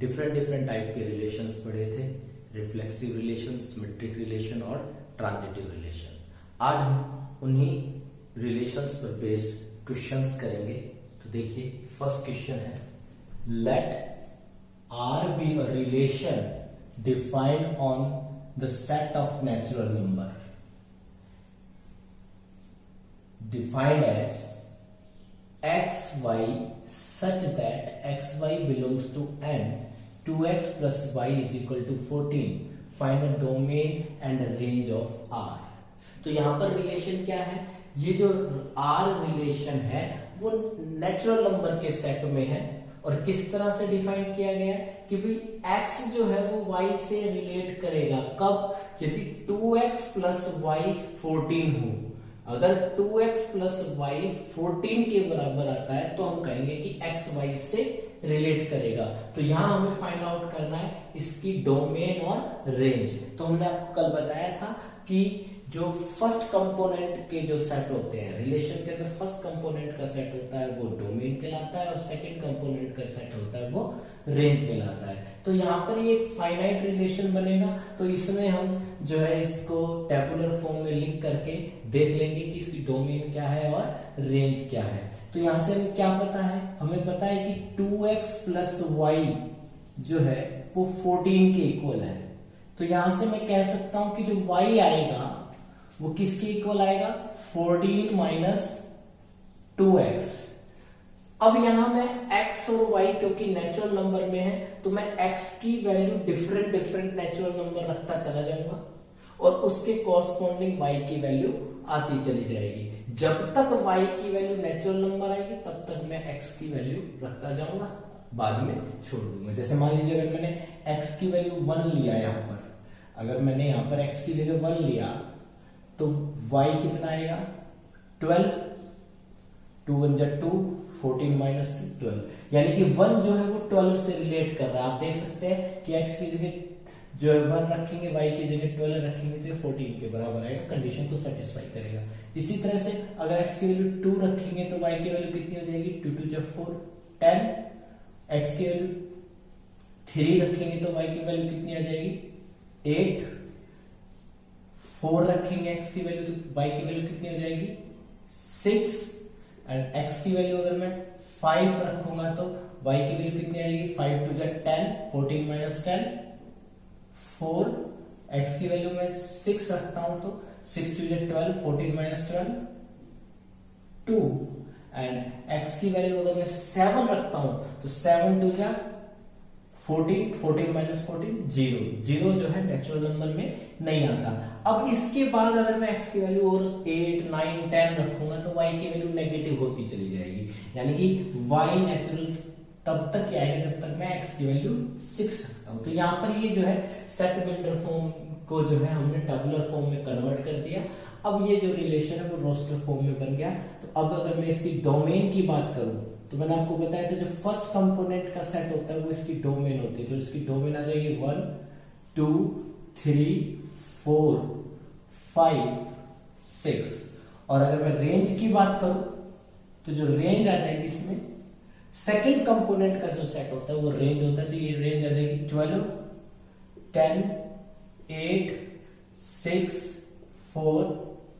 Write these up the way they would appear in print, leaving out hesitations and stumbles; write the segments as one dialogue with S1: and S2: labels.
S1: Different different type के relations पढ़े थे, रिफ्लेक्सिव रिलेशन, सिमेट्रिक रिलेशन और ट्रांजिटिव रिलेशन। आज हम उन्हीं रिलेशंस पर बेस्ड क्वेश्चंस करेंगे। तो देखिए फर्स्ट क्वेश्चन है, late R be a relation defined on the set of natural number defined as xy such that xy belongs to n, 2x plus y is equal to 14, find a domain and a range of R। तो यहां पर relation क्या है, ये जो R relation है वो natural number के सेट में है और किस तरह से डिफाइन किया गया है कि भाई x जो है वो y से रिलेट करेगा कब, यदि 2x प्लस वाई 14 हो। अगर 2x प्लस वाई 14 के बराबर आता है तो हम कहेंगे कि x y से रिलेट करेगा। तो यहां हमें फाइंड आउट करना है इसकी डोमेन और रेंज। तो हमने आपको कल बताया था कि जो फर्स्ट कंपोनेंट के जो सेट होते हैं रिलेशन के अंदर, फर्स्ट कंपोनेंट का सेट होता है वो डोमेन कहलाता है और सेकंड कंपोनेंट का सेट होता है वो रेंज कहलाता है। तो यहाँ पर ये एक फाइनाइट रिलेशन बनेगा, तो इसमें हम जो है इसको टेबुलर फॉर्म में लिख करके देख लेंगे कि इसकी डोमेन क्या है और रेंज क्या है। तो यहां से हमें क्या पता है, हमें पता है कि 2x प्लस वाई जो है वो 14 के इक्वल है। तो यहां से मैं कह सकता हूं कि जो y आएगा वो किसके इक्वल आएगा, 14 माइनस 2x। अब यहां मैं x और y क्योंकि नेचुरल नंबर में है तो मैं x की value different different natural number रखता चला जाऊंगा और उसके कॉरस्पॉन्डिंग y की वैल्यू आती चली जाएगी। जब तक y की वैल्यू नेचुरल नंबर आएगी तब तक मैं x की वैल्यू रखता जाऊंगा, बाद में छोड़ दूंगा। जैसे मान लीजिए अगर मैंने x की वैल्यू 1 लिया, यहां पर अगर मैंने यहां पर x की जगह 1 लिया तो y कितना आएगा 12, 2 1 जा 2, 14 माइनस 2 12, यानी कि 1 जो है वो 12 से रिलेट कर रहा है। आप देख सकते हैं कि x की जगह जो है 1 रखेंगे, y की जगह 12 रखेंगे तो ये 14 के बराबर आएगा, कंडीशन को सेटिस्फाई करेगा। इसी तरह से अगर x की वैल्यू 2 रखेंगे तो y की वैल्यू कितनी हो जाएगी, 2 2 जा 4 10, x की वैल्यू 3 रखेंगे तो y की वैल्यू कितनी आ जाएगी 8, 4 रखेंगे x की वैल्यू तो y की वैल्यू कितनी हो जाएगी 6, एंड x की वैल्यू अगर मैं 5 रखूंगा तो y की वैल्यू कितनी आएगी 5 2 जा 10, 14 माइनस 10 4, x की वैल्यू मैं 6 रखता हूं तो 6 2 जा 12, 14 माइनस 12 2, एंड x की वैल्यू अगर मैं 7 रखता हूं तो 7 2 जा 14, 14 माइनस 14 0, 0 जो है नेचुरल नंबर में नहीं आता। अब इसके बाद अगर मैं x की वैल्यू और 8 9 10 रखूंगा तो y की वैल्यू नेगेटिव होती चली जाएगी, यानी कि y नेचुरल तब तक क्या आएगा जब तक मैं x की वैल्यू 6 रखता हूं। तो यहाँ पर ये जो है सेट बिल्डर फॉर्म को जो है हमने टेबुलर फॉर्म में कन्वर्ट कर दिया। अब ये जो रिलेशन है वो रोस्टर फॉर्म में बन गया। तो अब अगर मैं इसकी डोमेन की बात करूं तो मैंने आपको बताया था जो फर्स्ट कंपोनेंट का सेट होता है वो इसकी डोमेन होती है। तो इसकी डोमेन आ जाएगी 1 2 3 4 5 6, और अगर मैं रेंज की बात करूं तो जो रेंज आ जाएगी इसमें सेकंड कंपोनेंट का जो सेट होता है वो रेंज होता है। तो ये रेंज आ जाएगी 12 10 8 6 4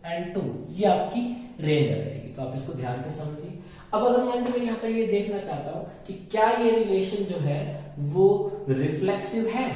S1: एंड 2, ये आपकी रेंज आ जाएगी। तो आप इसको ध्यान से समझिए। अब अगर मान लीजिए मैं यहाँ पर ये देखना चाहता हूं कि क्या ये रिलेशन जो है वो रिफ्लेक्सिव है,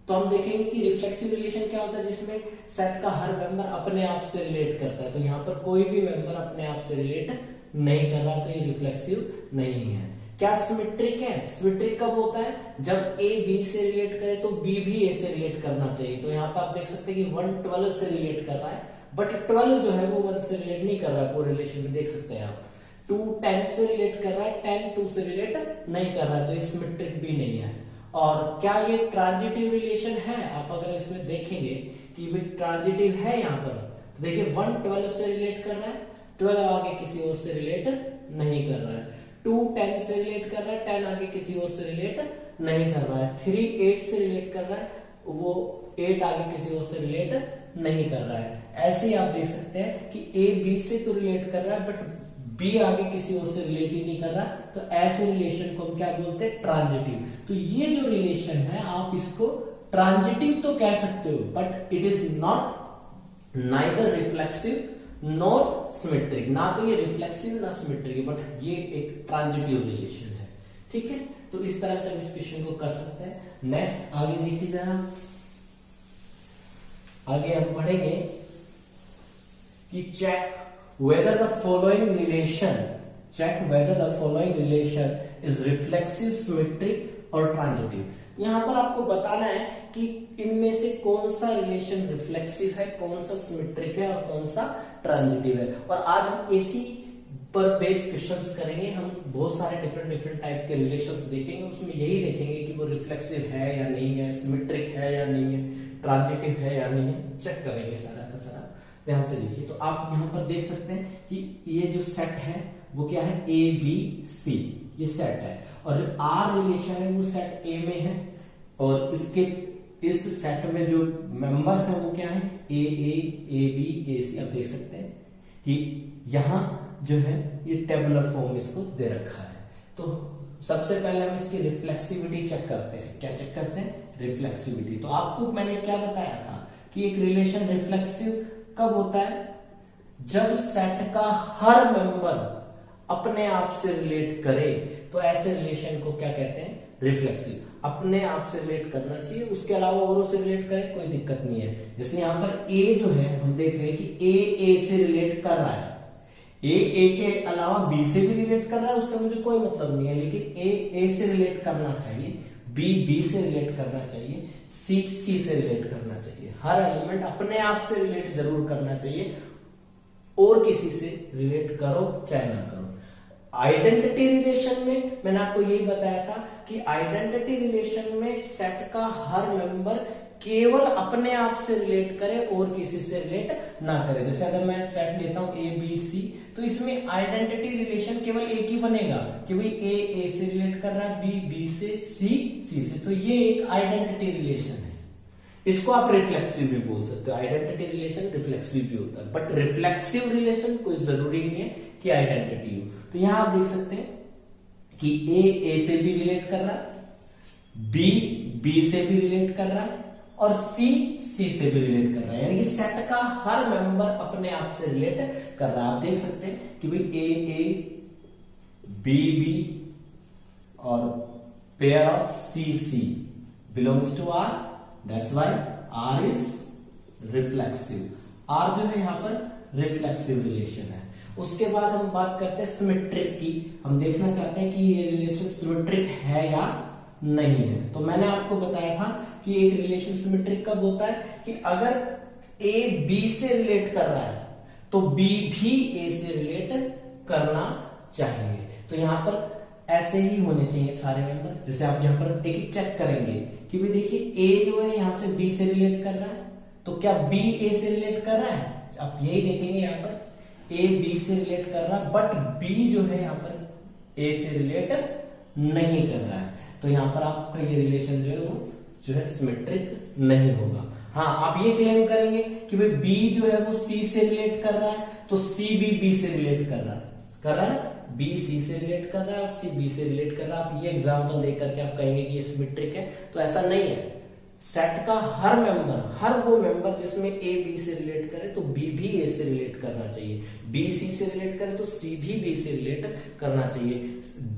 S1: तो हम देखेंगे कि रिफ्लेक्सिव रिलेशन क्या होता है जिसमें सेट का हर मेंबर अपने आप से रिलेट करता है। तो यहाँ पर कोई भी मेंबर अपने आप से रिलेट नहीं कर रहा, तो ये रिफ्लेक्सिव नहीं है। क्या सिमेट्रिक है, सिमेट्रिक कब होता है जब a b से रिलेट करे तो b भी a से रिलेट करना चाहिए। तो यहाँ पर आप देख सकते हैं कि 1 12 से रिलेट कर रहा है, बट 12 जो है वो 1 से रिलेट नहीं कर रहा है। वो रिलेशन में देख सकते हैं आप 2 10 से रिलेट कर रहा है, 10 2 से रिलेट नहीं कर रहा है, तो ये सिमेट्रिक भी नहीं है। और क्या ये ट्रांजिटिव रिलेशन है, आप अगर इसमें देखेंगे कि भाई ट्रांजिटिव है यहाँ पर, तो देखिए 1 12 से रिलेट कर रहा है, 12 आगे किसी और से रिलेट नहीं कर रहा है, 2 10 से रिलेट कर रहा है, 10 आगे किसी और से रिलेट नहीं कर रहा है, 3 8 से रिलेट कर रहा है, वो 8 आगे किसी और से रिलेट नहीं कर रहा है। ऐसे ही आप देख सकते हैं कि ए बी से तो रिलेट कर रहा है बट बी आगे किसी और से रिलेट ही नहीं कर रहा, तो ऐसे रिलेशन को हम क्या बोलते हैं, ट्रांजिटिव। तो ये जो रिलेशन है आप इसको ट्रांजिटिव तो कह सकते हो, but it is not neither reflexive nor symmetric. ना तो ये रिफ्लेक्सिव ना सिमेट्रिक, बट ये एक ट्रांजिटिव रिलेशन है। ठीक है, तो इस तरह से हम इस क्वेश्चन को कर सकते हैं। नेक्स्ट आगे देखिए जरा, आगे हम पढ़ेंगे कि check whether the following relation is reflexive, symmetric और ट्रांजिटिव। यहां पर आपको बताना है कि इनमें से कौन सा रिलेशन रिफ्लेक्सिव है, कौन सा सिमेट्रिक है और कौन सा ट्रांजिटिव है। और आज हम इसी पर बेस्ड क्वेश्चंस करेंगे। हम बहुत सारे डिफरेंट टाइप के रिलेशंस देखेंगे, उसमें यही देखेंगे कि वो रिफ्लेक्सिव है या नहीं है, सिमेट्रिक है या नहीं है, ट्रांजिटिव है या नहीं है, चेक करेंगे सारा का सारा। ध्यान से देखिए, तो आप यहां पर देख सकते हैं कि ये जो सेट है वो क्या है, ए बी सी, ये सेट है। और जो आर रिलेशन है वो सेट ए में है, और इसके इस सेट में जो मेंबर्स हैं वो क्या है, ए बी ए सी। आप देख सकते हैं कि यहां जो है ये टेबुलर फॉर्म इसको दे रखा है। तो सबसे पहले हम इसकी रिफ्लेक्सिविटी चेक करते हैं। क्या चेक करते हैं, रिफ्लेक्सिविटी। तो आपको मैंने क्या बताया था कि एक रिलेशन रिफ्लेक्सिव कब होता है, जब सेट का हर मेंबर अपने आप से रिलेट करे, तो ऐसे रिलेशन को क्या कहते हैं, रिफ्लेक्सिव। अपने आप से रिलेट करना चाहिए, उसके अलावा औरों से रिलेट करे कोई दिक्कत नहीं है। जैसे यहां पर ए जो है हम देख रहे हैं कि ए से रिलेट कर रहा है, ए के अलावा बी से भी रिलेट कर रहा है, उससे मुझे कोई मतलब नहीं है, लेकिन ए से रिलेट करना चाहिए, बी से रिलेट करना चाहिए, सी से रिलेट करना चाहिए। हर एलिमेंट अपने आप से रिलेट जरूर करना चाहिए, और किसी से रिलेट करो चाहे ना करो। आइडेंटिटी रिलेशन में मैंने आपको यही बताया था कि आइडेंटिटी रिलेशन में सेट का हर मेंबर केवल अपने आप से रिलेट करे और किसी से रिलेट ना करे। जैसे अगर मैं सेट लेता हूं ए बी सी, तो इसमें आइडेंटिटी रिलेशन केवल एक ही बनेगा कि भाई ए से रिलेट कर रहा है, बी से, सी से। तो ये एक आइडेंटिटी रिलेशन है, इसको आप रिफ्लेक्सिव भी बोल सकते हो। आइडेंटिटी रिलेशन रिफ्लेक्सिव भी होता है, बट रिफ्लेक्सिव रिलेशन कोई जरूरी नहीं है कि आइडेंटिटी हो। तो यहां आप देख सकते हैं कि ए से भी रिलेट कर रहा है, बी से भी रिलेट कर रहा है, और सी से भी रिलेट कर रहा है। यानी कि सेट का हर मेंबर अपने आप से रिलेट कर रहा है। आप देख सकते हैं कि भाई ए बी और pair of C belongs to R, that's why R is reflexive. R जो है यहां पर रिफ्लेक्सिव रिलेशन है। उसके बाद हम बात करते हैं सिमेट्रिक की। हम देखना चाहते हैं कि ये रिलेशन सिमेट्रिक है या नहीं है। तो मैंने आपको बताया था कि एक रिलेशन सिमेट्रिक कब होता है कि अगर ए बी से रिलेट कर रहा है तो बी भी ए से रिलेट करना चाहिए। तो यहां पर ऐसे ही होने चाहिए सारे मेंबर। जैसे आप यहां पर एक चेक करेंगे कि भाई देखिए ए जो है यहां से बी से रिलेट कर रहा है, तो क्या बी ए से रिलेट कर रहा है? आप यही देखेंगे यहां पर ए बी से रिलेट कर रहा है, बट बी जो है यहां पर ए से रिलेट नहीं कर रहा है। तो यहां पर आपका ये रिलेशन जो है वो जो है सिमेट्रिक नहीं होगा। हाँ, आप ये क्लेम करेंगे कि भाई बी जो है वो सी से रिलेट कर रहा है, तो सी भी बी से रिलेट कर रहा है ना, बी सी से रिलेट कर रहा है और सी बी से रिलेट कर रहा है। आप ये एग्जांपल देकर के आप कहेंगे कि ये सिमेट्रिक है, तो ऐसा नहीं है। सेट का हर मेंबर, हर वो मेंबर जिसमें ए बी से रिलेट करे तो बी भी ए से रिलेट करना चाहिए, बी सी से रिलेट करे तो सी भी बी से रिलेट करना चाहिए,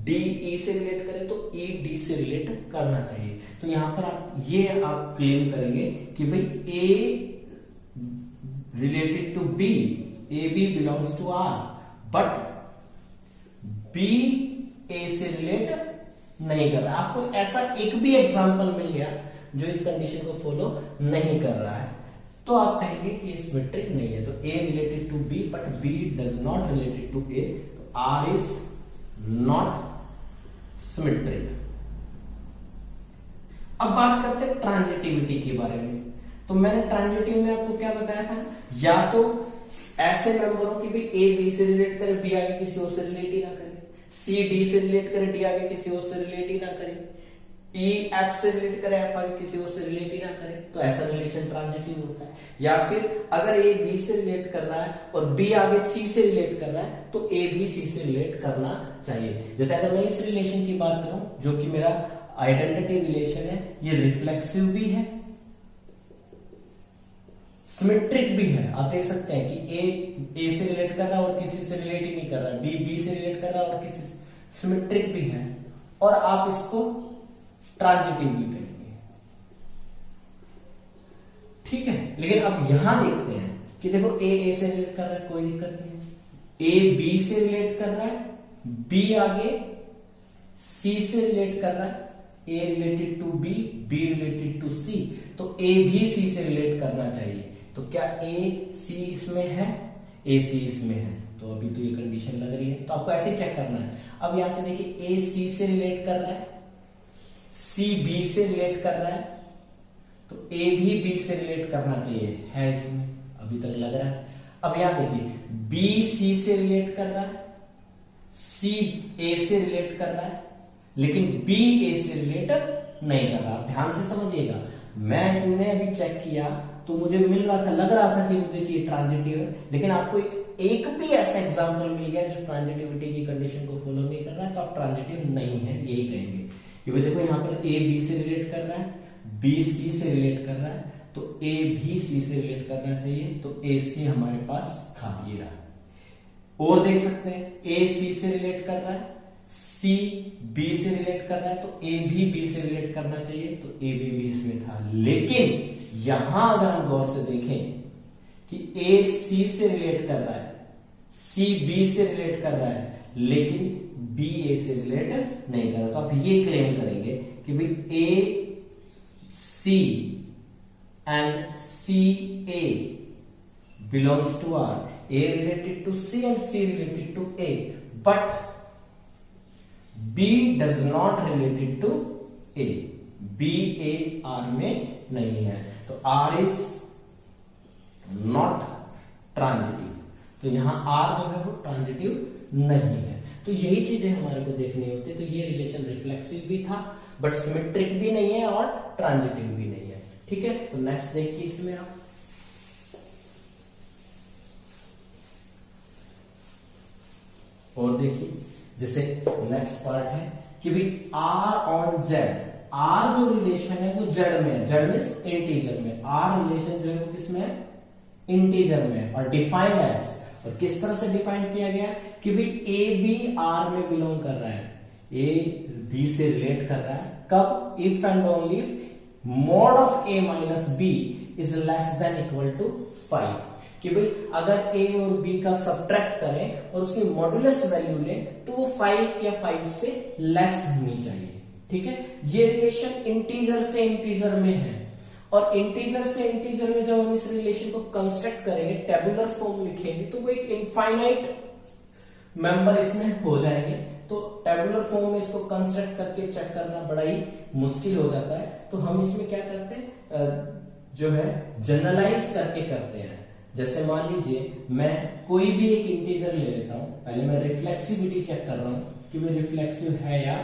S1: डी ई से रिलेट करे तो ई डी से रिलेट करना चाहिए। तो यहां पर आप क्लेम करेंगे कि भाई A related to B, A B belongs to R, but B A से रिलेट नहीं कर रहा। आपको ऐसा एक भी एग्जांपल मिल गया जो इस कंडीशन को फॉलो नहीं कर रहा है, तो आप कहेंगे कि ये सिमेट्रिक नहीं है। तो A related to B but B does not related to A, तो आर इज नॉट सिमेट्रिक। अब बात करते हैं ट्रांजिटिविटी के बारे में। तो मैंने ट्रांजिटिव में आपको क्या बताया था, या तो ऐसे मेंबरों की भी ए बी से रिलेट करे, बी आगे किसी और से रिलेट ही ना करे, सी डी से रिलेट करे, डी आगे किसी और से रिलेट ही ना करे, ई एफ से रिलेट करे, एफ आगे किसी और से रिलेट ही ना करे, तो ऐसा रिलेशन ट्रांजिटिव होता है। या फिर अगर ए बी से रिलेट कर रहा है और बी आगे सी से रिलेट कर रहा है तो ए भी सी से रिलेट करना चाहिए। जैसे अगर मैं इस रिलेशन की बात करूं जो कि मेरा आइडेंटिटी रिलेशन है, ये रिफ्लेक्सिव भी है, सिमेट्रिक भी है। आप देख सकते हैं कि ए से रिलेट कर रहा है और किसी से रिलेट ही नहीं कर रहा है, बी से रिलेट कर रहा है और किसी से, सिमेट्रिक भी है, और आप इसको ट्रांजिटिव भी कहेंगे, ठीक है। लेकिन अब यहां देखते हैं कि देखो ए से रिलेट कर रहा है, कोई दिक्कत नहीं है, ए बी से रिलेट कर रहा है, बी आगे सी से रिलेट कर रहा है, A related to B, B related to C, तो ए भी सी से रिलेट करना चाहिए। तो क्या ए सी इसमें है, ए सी इसमें है, तो अभी तो ये कंडीशन लग रही है, तो आपको ऐसे चेक करना है। अब यहां से देखिए ए सी से रिलेट कर रहा है, सी बी से रिलेट कर रहा है, तो ए भी बी से रिलेट करना चाहिए, है इसमें, अभी तक लग रहा है। अब यहां देखिए बी सी से रिलेट कर रहा है, सी ए से रिलेट कर रहा है, लेकिन बी ए से रिलेट नहीं कर रहा। ध्यान से समझिएगा, मैंने अभी चेक किया तो मुझे मिल रहा था, लग रहा था कि मुझे कि ट्रांजिटिव है, लेकिन आपको एक भी ऐसा एग्जांपल मिल गया जो ट्रांजिटिविटी की कंडीशन को फॉलो नहीं कर रहा है, तो आप ट्रांजिटिव नहीं है यही कहेंगे। क्योंकि देखो यहाँ पर ए बी से रिलेट कर रहा है, बी सी से रिलेट कर रहा है, तो ए भी सी से रिलेट करना चाहिए, तो ए सी हमारे पास था, ये रहा। और देख सकते हैं ए सी से रिलेट कर रहा है, सी बी से रिलेट कर रहा है, तो ए भी बी से रिलेट करना चाहिए, तो ए भी बी इसमें था। लेकिन यहां अगर हम गौर से देखें कि ए सी से रिलेट कर रहा है, सी बी से रिलेट कर रहा है, लेकिन बी ए से रिलेट नहीं कर रहा, तो आप ये क्लेम करेंगे कि भाई A C and C A belongs to R, A related to C and C related to A, but B does not related to A, B A R में नहीं है, तो R is not transitive, तो यहां R जो है वो transitive नहीं है। तो यही चीजें हमारे को देखनी होती है। तो ये रिलेशन रिफ्लेक्सिव भी था, बट सिमेट्रिक भी नहीं है और ट्रांजिटिव भी नहीं है, ठीक है। तो नेक्स्ट देखिए इसमें आप, और देखिए जैसे नेक्स्ट पार्ट है कि भाई आर ऑन जेड, आर जो रिलेशन है वो जेड में है, जेड मींस इंटीजर में, आर रिलेशन जो है वो किसमें है, इंटीजर में, और डिफाइंड एज, और किस तरह से डिफाइन किया गया कि भाई ए बी आर में बिलोंग कर रहा है, ए बी से रिलेट कर रहा है, कब, if and only if mod of A minus B is less than equal to 5, कि भाई अगर ए और बी का सब्ट्रैक्ट करें और उसकी मॉडुलस वैल्यू लें तो वो 5 या 5 से लेस होनी चाहिए, ठीक है। ये रिलेशन इंटीजर से इंटीजर में है, और इंटीजर से इंटीजर में जब हम इस रिलेशन को कंस्ट्रक्ट करेंगे, टेबुलर फॉर्म लिखेंगे, तो वो एक इनफाइनाइट मेंबर इसमें हो जाएंगे। तो टेबुलर फॉर्म में इसको कंस्ट्रक्ट करके चेक करना बड़ा ही मुश्किल हो जाता है, तो हम इसमें क्या करते हैं, जो है जनरलाइज करके करते हैं। जैसे मान लीजिए मैं कोई भी एक इंटीजर ले लेता हूं, पहले मैं रिफ्लेक्सिविटी चेक कर रहा हूं कि वो रिफ्लेक्सिव है या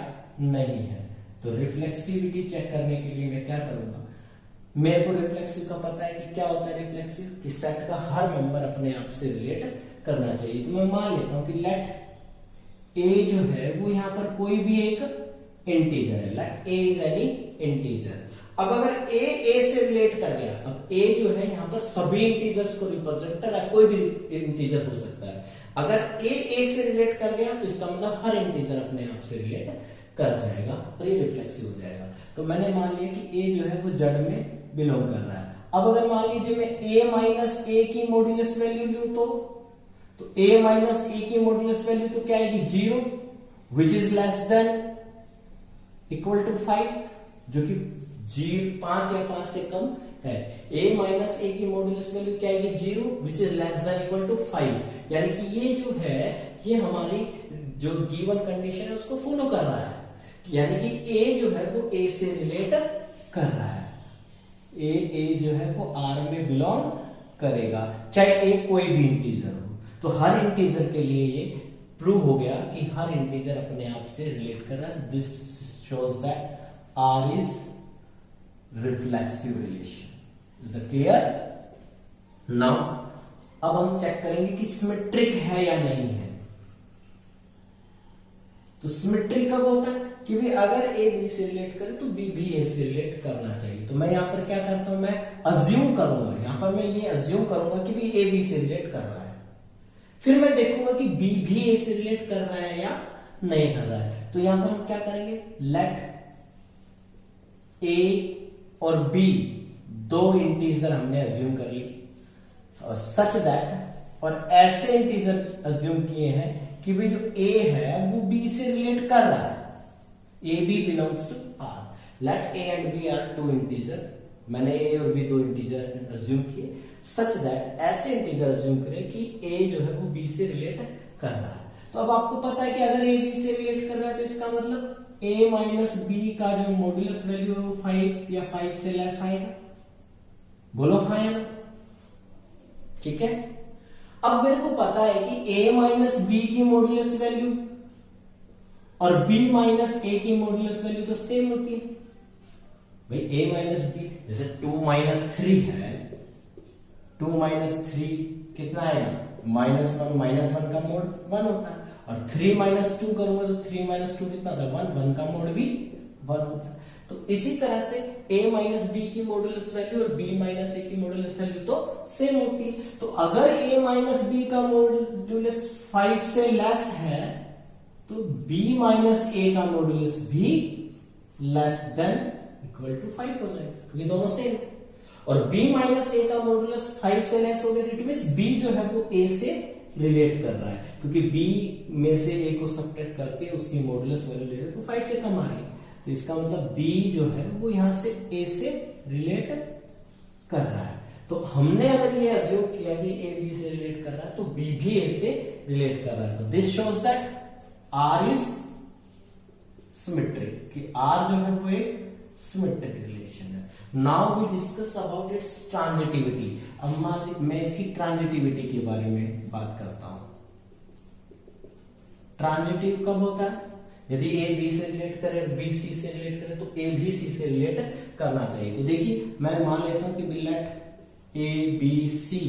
S1: नहीं है। तो रिफ्लेक्सिविटी चेक करने के लिए मैं क्या करूंगा, मेरे को रिफ्लेक्सिव का पता है कि क्या होता है रिफ्लेक्सिव, कि सेट का हर मेंबर अपने आप से रिलेट करना चाहिए। तो मैं मान लेता हूं कि लेट ए जो है वो यहां पर कोई भी एक इंटीजर है, let A is any integer. अब अगर ए से रिलेट कर गया, अब ए जो है यहां पर सभी इंटीजर्स को रिप्रेजेंट कर रहा है, कोई भी इंटीजर हो सकता है। अगर ए से रिलेट कर गया तो इसका मतलब हर इंटीजर अपने आप से रिलेट कर जाएगा और ये रिफ्लेक्सिव हो जाएगा। तो मैंने मान लिया कि ए जो है वो जेड में बिलोंग कर रहा है। अब अगर मान लीजिए मैं ए माइनस ए की मॉड्यूलस वैल्यू लूं तो ए माइनस ए की मॉड्यूलस वैल्यू तो क्या आएगी, 0, which is less than equal to 5, जो कि 5 या 5 से कम है। a माइनस ए की मॉड्यूलस वैल्यू क्या आएगी, 0, which is less than equal to 5। यानी कि ये जो है ये हमारी जो गिवन कंडीशन है उसको फॉलो कर रहा है, यानी कि a जो है वो a से रिलेट कर रहा है, a जो है वो r में बिलोंग करेगा, चाहे a कोई भी इंटीजर हो। तो हर इंटीजर के लिए ये प्रूव हो गया कि हर इंटीजर अपने आप से रिलेट कर रहा है। This shows that R is reflexive relation. Is it clear? Now अब हम चेक करेंगे कि सिमेट्रिक है या नहीं है। तो सिमेट्रिक कब होता है कि भी अगर ए बी से रिलेट करे तो बी भी ए से रिलेट करना चाहिए। तो मैं यहां पर क्या करता हूं, मैं अज्यूम करूंगा, यहां पर मैं ये अज्यूम करूंगा कि भी ए बी से रिलेट कर रहा है, फिर मैं देखूंगा कि बी भी ए से रिलेट कर रहा है या नहीं कर रहा है। तो यहां पर हम क्या करेंगे, लेट ए और बी दो इंटीजर हमने अज्यूम कर ली सच दैट, और ऐसे इंटीजर अज्यूम किए हैं कि भी जो ए है वो बी से रिलेट कर रहा है, A B belongs to R. Let A and B are two integer, मैंने ए और बी दो इंटीजर अज्यूम किए सच दैट, ऐसे इंटीजर अज्यूम करें कि ए जो है वो बी से रिलेट कर रहा है। तो अब आपको पता है कि अगर ए बी से रिलेट कर रहा है तो इसका मतलब a माइनस बी का जो मॉड्यूलस वैल्यू है वो 5 या 5 से लेस आएगा। बोलो हाँ या ना? ठीक है। अब मेरे को पता है कि a माइनस बी की मॉड्यूलस वैल्यू और b माइनस a की मॉड्यूलस वैल्यू तो सेम होती है भाई। a माइनस बी, जैसे 2 माइनस 3 है, 2 माइनस 3 कितना आएगा, माइनस वन का मोड 1 होता है, और 3 माइनस 2 करूंगा तो 3 माइनस 2 कितना होता है, 1 का मोड भी 1 होता है। तो इसी तरह से a माइनस बी की मॉड्यूलस वैल्यू और b माइनस a की मॉड्यूलस वैल्यू तो सेम होती है। तो अगर a माइनस बी का मॉड्यूलस 5 से लेस है तो b माइनस a का मॉड्यूलस भी लेस देन इक्वल टू 5 हो जाएगा, क्योंकि दोनों सेम। और b माइनस a का मॉड्यूलस 5 से लेस हो गया तो इट मींस b जो है वो a से रिलेट कर रहा है, क्योंकि b में से a को सब्ट्रैक्ट करके उसकी मॉड्यूलस वैल्यू ले रहे तो 5 से कम आ रही है। तो इसका मतलब b जो है वो यहां से a से रिलेट कर रहा है। तो हमने अगर ये अज्यूम किया कि a b से रिलेट कर रहा है तो b भी a से रिलेट कर रहा है। तो this shows that r is symmetric, कि r जो है वो एक सिमेट्रिक रिलेशन है। Now we discuss about its transitivity. अब मैं इसकी ट्रांजिटिविटी के बारे में बात करता हूं। ट्रांजिटिव कब होता है, यदि a b से रिलेट करे, b c से रिलेट करे तो a भी c से रिलेट करना चाहिए। तो देखिए मैं मान लेता हूं कि let a b c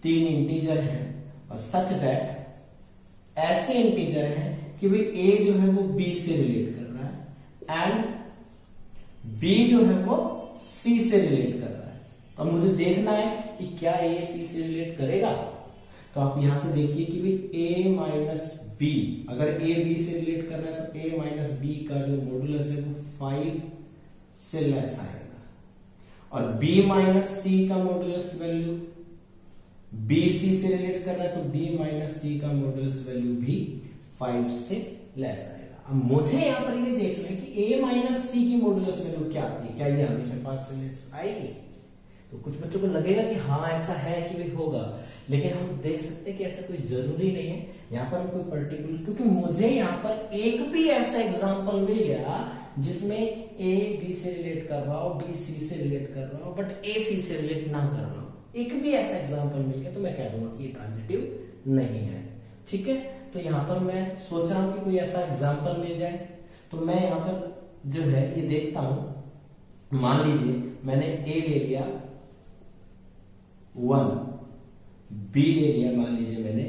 S1: 3 integer हैं और सच दैट ऐसे इंटीजर हैं कि भाई a जो है वो b से रिलेट कर रहा है एंड b जो है वो c से रिलेट कर रहा है। तो अब मुझे देखना है कि क्या a c से रिलेट करेगा। तो आप यहां से देखिए कि भाई a माइनस b, अगर a b से रिलेट कर रहा है तो a माइनस b का जो मॉड्यूलस है वो 5 से लेस आएगा, और b माइनस c का मॉड्यूलस वैल्यू b c से रिलेट कर रहा है तो b माइनस c का मॉड्यूलस वैल्यू भी 5 से लेस आएगा। अब मुझे यहां पर ये देखना है कि a माइनस c की मॉड्यूलस वैल्यू क्या आती है, क्या ये हमेशा 5 से लेस आएगी। तो कुछ बच्चों को लगेगा कि हाँ ऐसा है कि भाई होगा, लेकिन हम देख सकते हैं कि ऐसा कोई जरूरी नहीं है। यहाँ पर कोई पर्टिकुलर, क्योंकि मुझे यहाँ पर एक भी ऐसा एग्जांपल मिल गया जिसमें a b से रिलेट कर रहा हो, b c से रिलेट कर रहा हो, बट a c से रिलेट ना कर रहा हो, एक भी ऐसा एग्जांपल मिल गया तो मैं कह दूंगा कि ये ट्रांजिटिव नहीं है। ठीक है। तो यहाँ पर मैं सोच रहा हूं कि कोई ऐसा एग्जाम्पल मिल जाए। तो मैं यहाँ पर जो है ये देखता हूं, मान लीजिए मैंने a ले लिया 1, b ले लिया मान लीजिए मैंने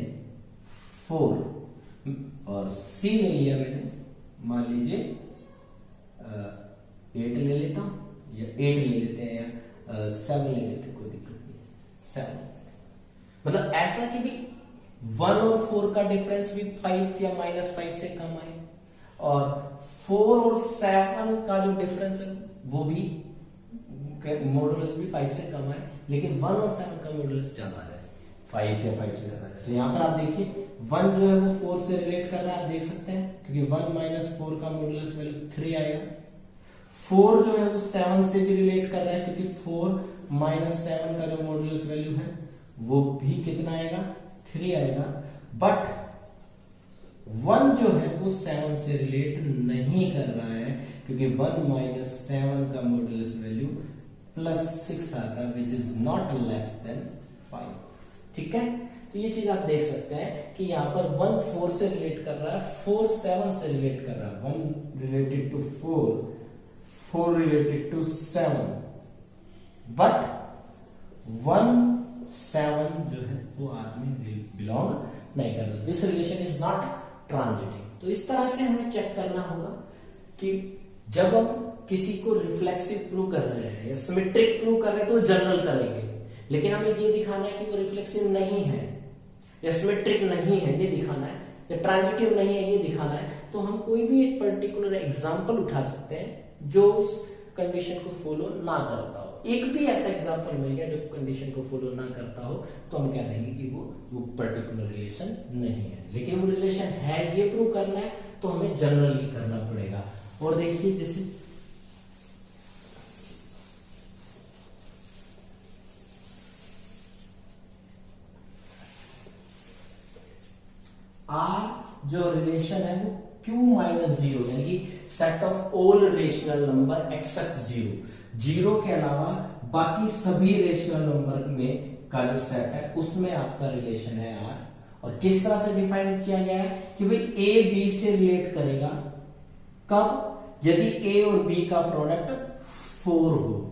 S1: 4, और c ले लिया मैंने मान लीजिए 8 ले लेता हूं, या 8 ले लेते हैं, या 7 ले लेते हैं, कोई दिक्कत नहीं, 7। मतलब ऐसा कि भी 1 और 4 का डिफरेंस भी 5 या -5 से कम आए, और 4 और 7 का जो डिफरेंस है वो भी मॉडुलस भी 5 से कम आए, लेकिन 1 और 7 का मॉडुलस ज्यादा है, 5 या 5 से ज्यादा है। तो यहां पर आप देखिए 1 जो है वो 4 से रिलेट कर रहा है, आप देख सकते हैं, क्योंकि 1 माइनस 4 का मॉडुलस वैल्यू 3 आएगा। 4 जो है वो 7 से भी रिलेट कर रहा है, क्योंकि 4 माइनस 7 का जो मॉडुलस वैल्यू है वो भी कितना आएगा, 3 आएगा। बट 1 जो है वो 7 से रिलेट नहीं कर रहा है, क्योंकि 1 माइनस 7 का मॉडुलस वैल्यू +6 आता है, which is not less than 5। ठीक है। तो ये चीज आप देख सकते हैं कि यहाँ पर 1 4 से रिलेट कर रहा है, 4 7 से रिलेट कर रहा है, 1 related to 4, 4 related to 7, but 1 7 जो है वो आर में बिलोंग नहीं करता। This relation is not transitive. तो इस तरह से हमें चेक करना होगा कि जब हम किसी को रिफ्लेक्सिव प्रूव कर रहे हैं या सिमेट्रिक प्रूव कर रहे हैं तो जनरल करेंगे, लेकिन हमें ये दिखाना है कि वो रिफ्लेक्सिव नहीं है या सिमेट्रिक नहीं है ये दिखाना है, या ट्रांजिटिव नहीं है ये दिखाना है, तो हम कोई भी एक पर्टिकुलर एग्जांपल उठा सकते हैं जो उस कंडीशन को फॉलो ना करता हो। एक भी ऐसा एग्जांपल मिल गया जो कंडीशन को फॉलो ना करता हो तो हम कह देंगे कि वो पर्टिकुलर रिलेशन नहीं है। लेकिन वो रिलेशन है ये प्रूव करना है तो हमें जनरली करना पड़ेगा। और देखिए जैसे आर जो रिलेशन है वो Q माइनस जीरो यानी कि set of all rational number except zero के अलावा बाकी सभी रेशनल नंबर में का जो सेट है उसमें आपका रिलेशन है आर। और किस तरह से डिफाइन किया गया है कि भाई ए बी से रिलेट करेगा कब, यदि ए और बी का प्रोडक्ट 4 हो।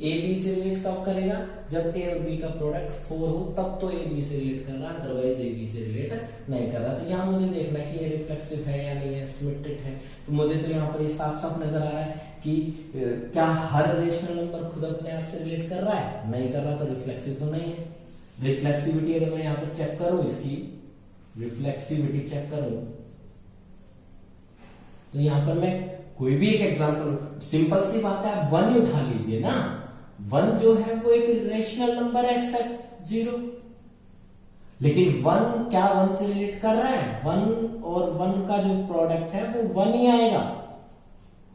S1: ए बी से रिलेट कब करेगा, जब ए और बी का प्रोडक्ट 4 हो, तब तो ए बी से रिलेट कर रहा है, अदरवाइज ए बी से रिलेट नहीं कर रहा। तो यहाँ मुझे देखना है कि ये रिफ्लेक्सिव है या नहीं है, सिमेट्रिक है। तो मुझे तो यहाँ पर ये साफ साफ नजर आ रहा है कि क्या हर रेशनल नंबर खुद अपने आप से रिलेट कर रहा है, नहीं कर रहा, तो रिफ्लेक्सिव तो नहीं है। रिफ्लेक्सिविटी अगर मैं यहाँ पर चेक करूं, इसकी रिफ्लेक्सिविटी चेक करूं, तो यहां पर मैं कोई भी एक एग्जांपल, सिंपल सी बात है, आप 1 ही उठा लीजिए ना। 1 जो है वो एक रेशनल नंबर है एक्सेप्ट 0, लेकिन 1 क्या 1 से रिलेट कर रहा है, 1 और 1 का जो प्रोडक्ट है वो 1 ही आएगा,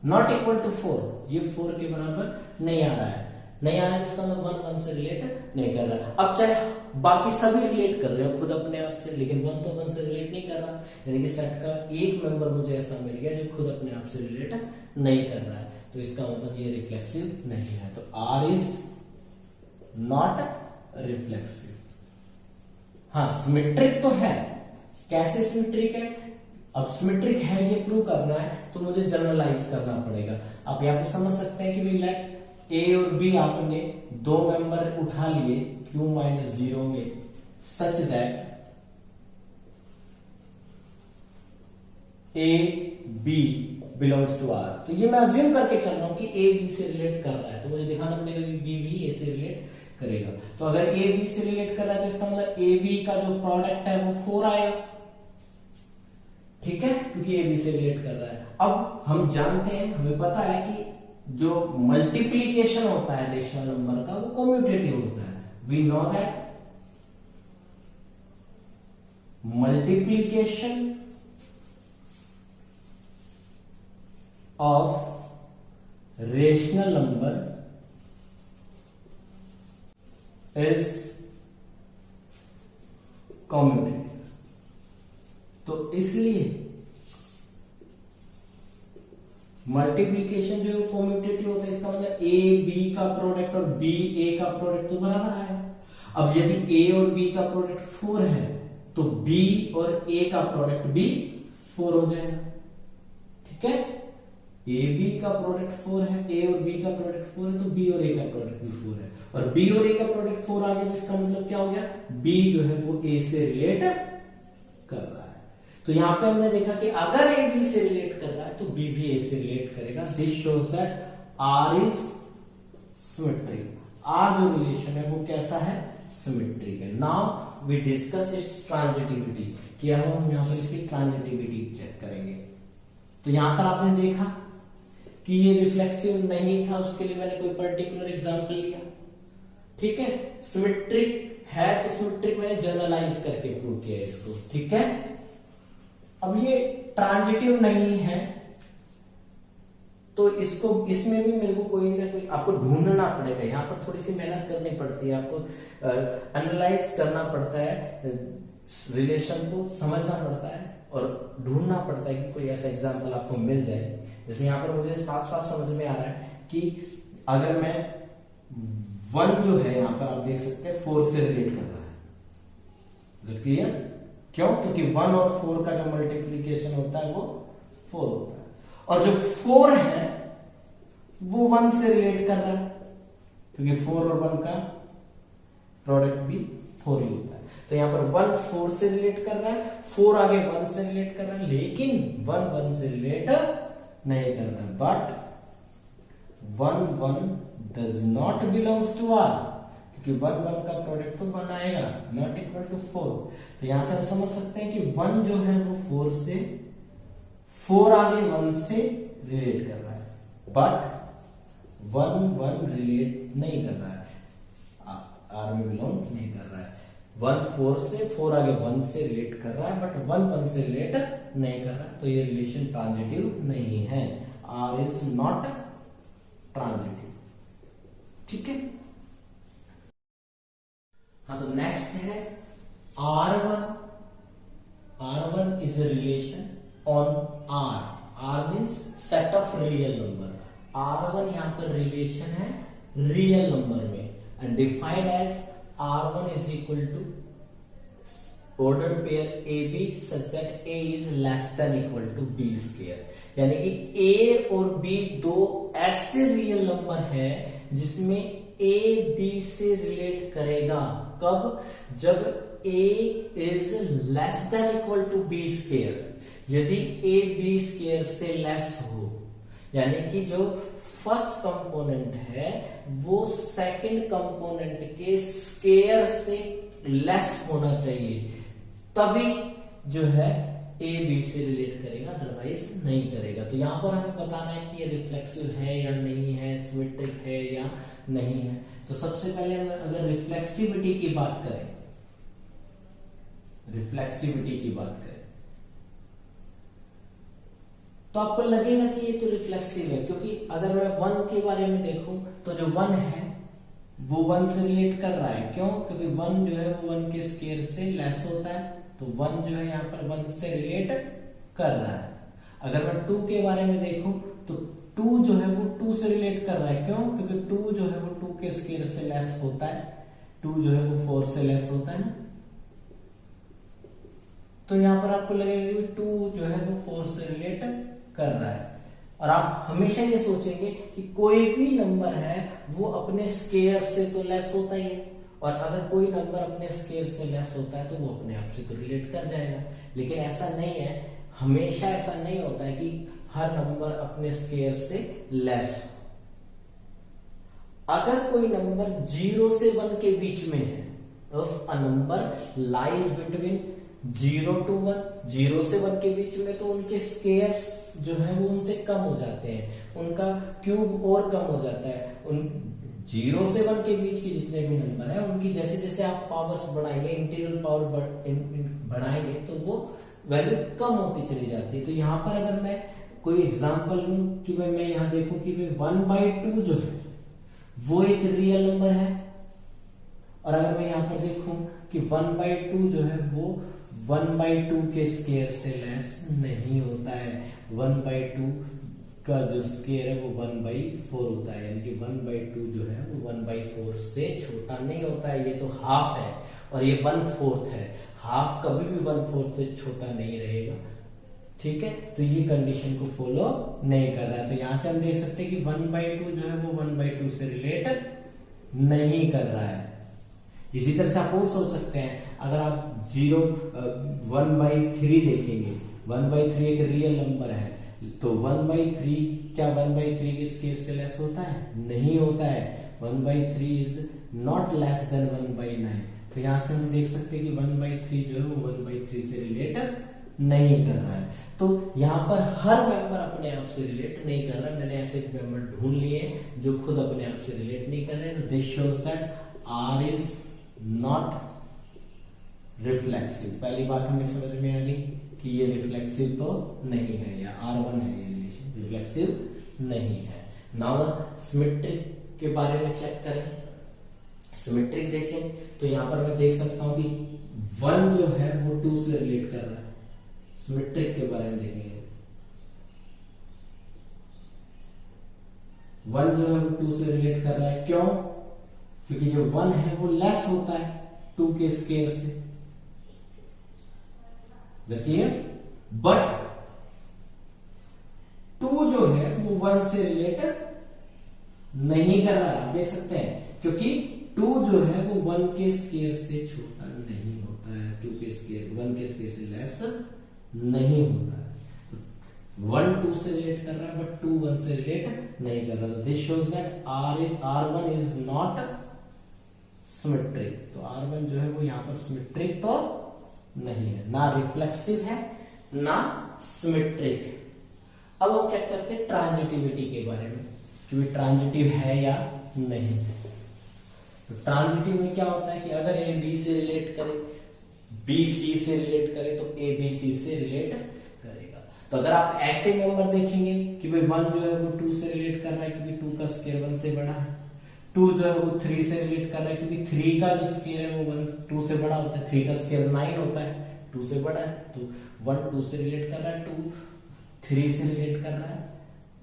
S1: नॉट इक्वल टू 4। ये 4 के बराबर नहीं आ रहा है, नहीं आ रहा है जिसका मतलब 1 से रिलेट नहीं कर रहा है। अब चाहे बाकी सभी रिलेट कर रहे हो खुद अपने आप से, लेकिन 1 तो 1 से रिलेट नहीं कर रहा, यानी कि सेट का एक मेंबर मुझे ऐसा मिल गया जो खुद अपने आप से रिलेट नहीं कर रहा है, तो इसका मतलब ये रिफ्लेक्सिव नहीं है। तो R इज नॉट रिफ्लेक्सिव। हाँ सिमेट्रिक तो है। कैसे सिमेट्रिक है, अब सिमेट्रिक है ये प्रूव करना है तो मुझे जनरलाइज करना पड़ेगा। आप यहाँ पे समझ सकते हैं कि भाई लेट ए और बी आपने 2 मेंबर उठा लिए Q माइनस 0 में, such that A B belongs to R. तो ये मैं अज्यूम करके चल रहा हूं कि ए बी से रिलेट कर रहा है, तो मुझे दिखाना पड़ेगा कि बी भी ए से रिलेट करेगा। तो अगर ए बी से रिलेट कर रहा है तो इसका मतलब ए बी का जो प्रोडक्ट है वो 4 आएगा, ठीक है, क्योंकि ए बी से रिलेट कर रहा है। अब हम जानते हैं, हमें पता है कि जो मल्टीप्लीकेशन होता है रेशनल नंबर का वो कम्यूटेटिव होता है। We know that multiplication of rational number is commutative. तो इसलिए मल्टीप्लीकेशन जो कम्यूटेटिव होता है, इसका मतलब ए बी का प्रोडक्ट और बी ए का प्रोडक्ट तो बराबर आएगा। अब यदि ए और बी का प्रोडक्ट 4 है तो बी और ए का प्रोडक्ट भी 4 हो जाएगा, ठीक है। ए बी का प्रोडक्ट 4 है, ए और बी का प्रोडक्ट 4 है, तो बी और ए का प्रोडक्ट भी 4 है, और बी और ए का प्रोडक्ट 4 आ गया तो इसका मतलब क्या हो गया, बी जो है वो ए से रिलेट कर रहा है। तो यहां पे हमने देखा कि अगर ए बी से रिलेट कर रहा है तो बी भी ए से रिलेट करेगा। This shows that R is symmetric. R जो रिलेशन है वो कैसा है, सिमेट्रिक है। Now we discuss its transitivity, कि अब हम यहां पर इसकी ट्रांजिटिविटी चेक करेंगे। तो यहां पर आपने देखा कि ये रिफ्लेक्सिव नहीं था, उसके लिए मैंने कोई पर्टिकुलर एग्जांपल लिया, ठीक है। सिमेट्रिक है तो सिमेट्रिक मैंने जनरलाइज करके प्रूव किया इसको, ठीक है। अब ये ट्रांजिटिव नहीं है तो इसको, इसमें भी मेरे को कोई ना कोई आपको ढूंढना पड़ेगा, यहाँ पर थोड़ी सी मेहनत करनी पड़ती है, आपको एनालाइज करना पड़ता है, रिलेशन को समझना पड़ता है और ढूंढना पड़ता है कि कोई ऐसा एग्जांपल आपको मिल जाए। जैसे यहाँ पर मुझे साफ साफ समझ में आ रहा है कि अगर मैं 1 जो है यहाँ पर आप देख सकते हैं 4 से रिलेट कर रहा है, क्लियर, क्यों, क्योंकि 1 और 4 का जो मल्टीप्लीकेशन होता है वो 4 होता है, और जो 4 है वो 1 से रिलेट कर रहा है, क्योंकि 4 और 1 का प्रोडक्ट भी 4 ही होता है। तो यहां पर 1 4 से रिलेट कर रहा है, 4 आगे 1 से रिलेट कर रहा है, लेकिन 1 1 से रिलेट नहीं कर रहा है। But 1 1 does not belongs to R, क्योंकि 1 1 का प्रोडक्ट तो 1 आएगा, नॉट इक्वल टू 4। तो यहां से हम समझ सकते हैं कि 1 जो है वो 4 आगे 1 से रिलेट कर रहा है, बट 1 1 रिलेट नहीं कर रहा है, आर में बिलोंग नहीं कर रहा है। 1 4 से 4 आगे 1 से रिलेट कर रहा है, बट 1 1 से रिलेट नहीं कर रहा है। तो ये रिलेशन ट्रांजिटिव नहीं है, आर इज नॉट ट्रांजिटिव। ठीक है। हाँ, तो नेक्स्ट है R1। R1 is a relation on R। R means set of real number. R1 यहां पर रिलेशन है रियल नंबर में, and defined as R1 is equal to ordered pair AB such that A is less than equal to B square। यानी कि A और B दो ऐसे real number है जिसमें A B से रिलेट करेगा। कब? जब A is less than equal to B square। यदि A B square से लेस हो, यानी कि जो फर्स्ट कंपोनेंट है वो सेकंड कंपोनेंट के स्केयर से लेस होना चाहिए, तभी जो है ए बी से रिलेट करेगा, अदरवाइज नहीं करेगा। तो यहां पर हमें बताना है कि ये रिफ्लेक्सिव है या नहीं है, सिमेट्रिक है या नहीं है। तो सबसे पहले हम अगर रिफ्लेक्सिविटी की बात करें, तो आपको लगेगा कि ये तो रिफ्लेक्सिव है, क्योंकि अगर मैं 1 के बारे में देखूं तो जो 1 है वो 1 से रिलेट कर रहा है। क्यों? क्योंकि 1 जो है वो 1 के स्केयर से लेस होता है, तो 1 जो है यहाँ पर 1 से रिलेट कर रहा है। अगर मैं 2 के बारे में देखूं तो 2 जो है वो 2 से रिलेट कर रहा है। क्यों? क्योंकि 2 जो है वो 2 के स्केयर से लेस होता है, 2 जो है वो 4 से लेस होता है ना। तो यहां पर आपको लगेगा कि 2 जो है वो 4 से रिलेट कर रहा है। और आप हमेशा ये सोचेंगे कि कोई भी नंबर है वो अपने स्केयर से तो लेस होता ही है, और अगर कोई नंबर अपने स्केयर से लेस होता है तो वो अपने आप से तो रिलेट कर जाएगा। लेकिन ऐसा नहीं है, हमेशा ऐसा नहीं होता है कि हर नंबर अपने स्केयर से लेस हो। अगर कोई नंबर 0 से 1 के बीच में है, if a number lies between 0 to 1, 0 से 1 के बीच में, तो उनके स्केयर्स जो है वो उनसे कम हो जाते हैं, उनका क्यूब और कम हो जाता है। उन 0 से 1 के बीच की जितने भी नंबर है उनकी जैसे जैसे आप पावर्स बढ़ाएंगे, इंटीग्रल पावर बढ़ाएंगे, तो वो वैल्यू कम होती चली जाती है। तो यहां पर अगर मैं कोई एग्जांपल लूं कि भाई मैं यहां देखूं कि भाई 1/2 जो है वो एक रियल नंबर है, और अगर मैं यहां पर देखूं कि 1/2 जो है वो 1/2 के स्केयर से लेस नहीं होता है। 1/2 का जो स्केयर है वो 1/4 होता है, यानी कि 1/2 जो है वो 1/4 से छोटा नहीं होता है। ये तो हाफ है और ये 1/4 है, हाफ कभी भी 1/4 से छोटा नहीं रहेगा। ठीक है, तो ये कंडीशन को फॉलो नहीं कर रहा है। तो यहां से हम देख सकते हैं कि 1/2 जो है वो 1/2 से रिलेट नहीं कर रहा है। इसी तरह से आप और सोच सकते हैं, अगर आप 1/3 देखेंगे, 1/3 एक रियल नंबर है, तो 1/3 क्या 1/3 के स्केयर से लेस होता है? नहीं होता है। 1/3 इज नॉट लेस देन 1/9। तो यहां से हम देख सकते हैं कि 1/3 जो है वो 1/3 से रिलेट नहीं कर रहा है। तो यहां पर हर मेंबर अपने आप से रिलेट नहीं कर रहा है। मैंने ऐसे मेंबर ढूंढ लिए जो खुद अपने आप से रिलेट नहीं कर रहे हैं। तो this shows that R is not reflexive. पहली बात हमें समझ में आ गई कि ये रिफ्लेक्सिव तो नहीं है, या R1 है, ये रिलेशन रिफ्लेक्सिव नहीं है। नाउ सिमेट्रिक के बारे में चेक करें। सिमेट्रिक देखें तो यहां पर मैं देख सकता हूं कि 1 जो है वो 2 से रिलेट कर रहा है। सिमेट्रिक के बारे में देखेंगे, 1 जो है वो 2 से रिलेट कर रहा है। क्यों? क्योंकि जो 1 है वो लेस होता है 2 के स्केयर से। क्लियर? बट 2 जो है वो 1 से रिलेट नहीं कर रहा है, आप देख सकते हैं, क्योंकि 2 जो है वो 1 के स्क्वायर से छोटा नहीं होता है, 2 के स्क्वायर 1 के स्क्वायर से लेस नहीं होता है। 1 2 से रिलेट कर रहा है बट 2 1 से रिलेट नहीं कर रहा। This shows that R1 is not symmetric. तो R1 जो है वो यहाँ पर सिमेट्रिक तो नहीं है, ना रिफ्लेक्सिव है ना सिमेट्रिक है। अब हम चेक करते हैं ट्रांजिटिविटी के बारे में कि ट्रांजिटिव है या नहीं है। तो ट्रांजिटिव में क्या होता है कि अगर ए बी से रिलेट करे, बी सी से रिलेट करे तो ए बी सी से रिलेट करेगा। तो अगर आप ऐसे मेंबर देखेंगे कि भाई 1 जो है वो 2 से रिलेट कर रहा है क्योंकि 2 का स्क्वायर 1 से बड़ा है, 2 जो है वो 3 से रिलेट कर रहा है क्योंकि 3 का जो स्क्वायर है वो 2 से बड़ा होता है, 3 का स्क्वायर 9 होता है, 2 से बड़ा है। तो 1 2 से रिलेट कर रहा है, 2 3 से रिलेट कर रहा है,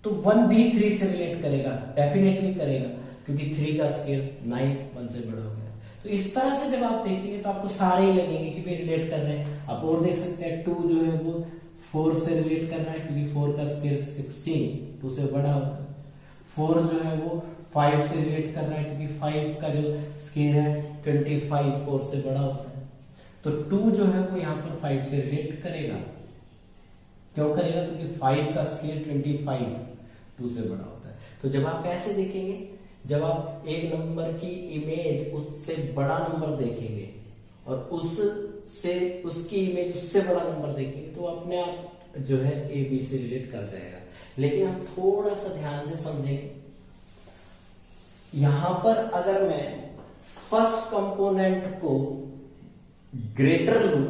S1: तो 1 भी 3 से रिलेट करेगा, डेफिनेटली करेगा, क्योंकि 3 का स्क्वायर 9 1 से बड़ा हो गया। तो इस तरह से जब आप देखेंगे तो आपको सारे ही लगेंगे कि वे रिलेट कर रहे हैं। आप और देख सकते हैं 2 जो है वो 4 से रिलेट कर रहा है क्योंकि 4 का स्क्वायर 16 2 से बड़ा होता है। 4 जो है वो 5 से रिलेट कर रहा है क्योंकि 5 का जो स्क्वायर है 25 4 से बड़ा होता है। तो 2 जो है वो यहाँ पर 5 से रिलेट करेगा। क्यों करेगा? क्योंकि 5 का स्क्वायर 25 2 से बड़ा होता है। तो जब आप ऐसे देखेंगे, जब आप एक नंबर की इमेज उससे बड़ा नंबर देखेंगे और उसकी इमेज उससे बड़ा नंबर देखेंगे तो अपने आप जो है ए बी से रिलेट कर जाएगा। लेकिन हम थोड़ा सा ध्यान से समझेंगे, यहां पर अगर मैं फर्स्ट कंपोनेंट को ग्रेटर लूं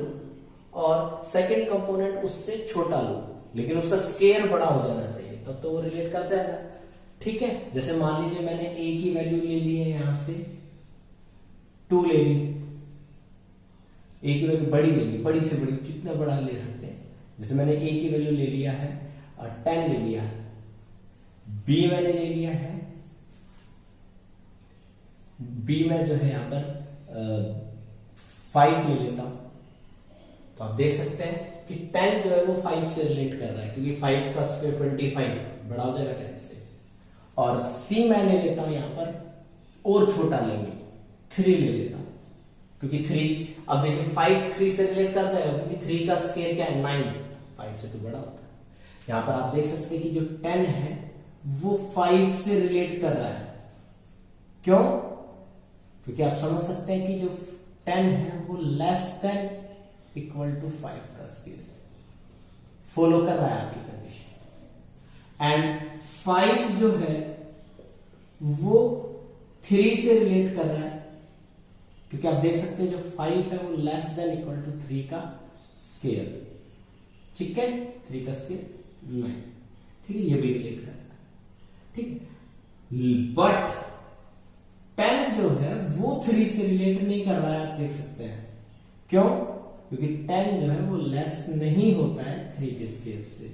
S1: और सेकंड कंपोनेंट उससे छोटा लूं, लेकिन उसका स्क्वायर बड़ा हो जाना चाहिए, तब तो वो रिलेट कर जाएगा। ठीक है, जैसे मान लीजिए मैंने a की वैल्यू ले ली है, यहां से 2 ले ली, a की वैल्यू बड़ी ले ली, बड़ी से बड़ी जितना बड़ा ले सकते हैं। जैसे मैंने a की वैल्यू ले लिया है और 10 ले लिया है, b मैंने ले लिया है, b में जो है यहां पर 5 ले लेता हूं, तो आप देख सकते हैं कि 10 जो है वो 5 से रिलेट कर रहा है क्योंकि 5 का स्क्वायर 25 बड़ा हो जाएगा 10 से। और C मैं ले लेता हूं यहां पर, और छोटा लेंगे 3 ले लेता हूं क्योंकि 3, अब देखिए 5 3 से रिलेट कर जाएगा क्योंकि 3 का स्क्वायर क्या है 9, 5 से तो बड़ा होता है। यहां पर आप देख सकते हैं कि जो 10 है वो 5 से रिलेट कर रहा है। क्यों? क्योंकि आप समझ सकते हैं कि जो 10 है वो लेस देन इक्वल टू 5 का स्क्वायर फॉलो कर रहा है आपकी कंडीशन। एंड 5 जो है वो 3 से रिलेट कर रहा है क्योंकि आप देख सकते हैं जो 5 है वो लेस देन इक्वल टू 3 का स्क्वायर। ठीक है, 3 का स्क्वायर 9। ठीक है, ये भी रिलेट करता है। ठीक है, बट 10 जो है वो 3 से रिलेट नहीं कर रहा है, आप देख सकते हैं। क्यों? क्योंकि 10 जो है वो लेस नहीं होता है 3 के स्क्वायर से।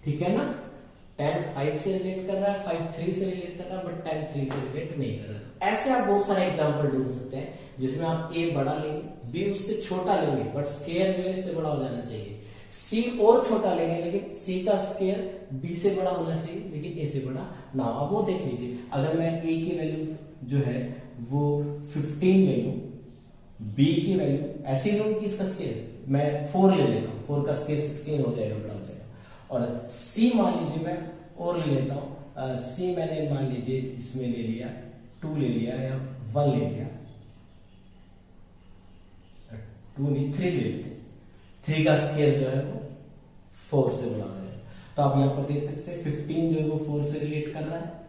S1: ठीक है ना, 10 5 से रिलेट कर रहा है, 5 3 से रिलेट कर रहा है, बट 10 3 से रिलेट नहीं कर रहा है। ऐसे आप बहुत सारे एग्जांपल ढूंढ सकते हैं जिसमें आप a बड़ा लेंगे, b उससे छोटा लेंगे, बट स्क्वायर जो है इससे बड़ा हो जाना चाहिए। c और छोटा लेंगे लेकिन c का स्क्वायर b से बड़ा होना चाहिए लेकिन a से बड़ा ना हो। अब वो देख लीजिए, अगर मैं a की वैल्यू जो है वो 15 ले लूं, b की वैल्यू ऐसे ही लूं कि इसका स्क्वायर मैं 4 ले लेता हूं, 4 का स्क्वायर 16 हो जाएगा, बड़ा हो जाएगा। और c मान लीजिए मैं और ले लेता हूं, c मैंने मान लीजिए इसमें ले लिया 2 ले लिया या 1 ले लिया, 2 नहीं 3 ले लेते, 3 का स्क्वायर जो है वो 4 से बड़ा हो जाएगा। तो आप यहां पर देख सकते हैं 15 जो है वो 4 से रिलेट कर रहा है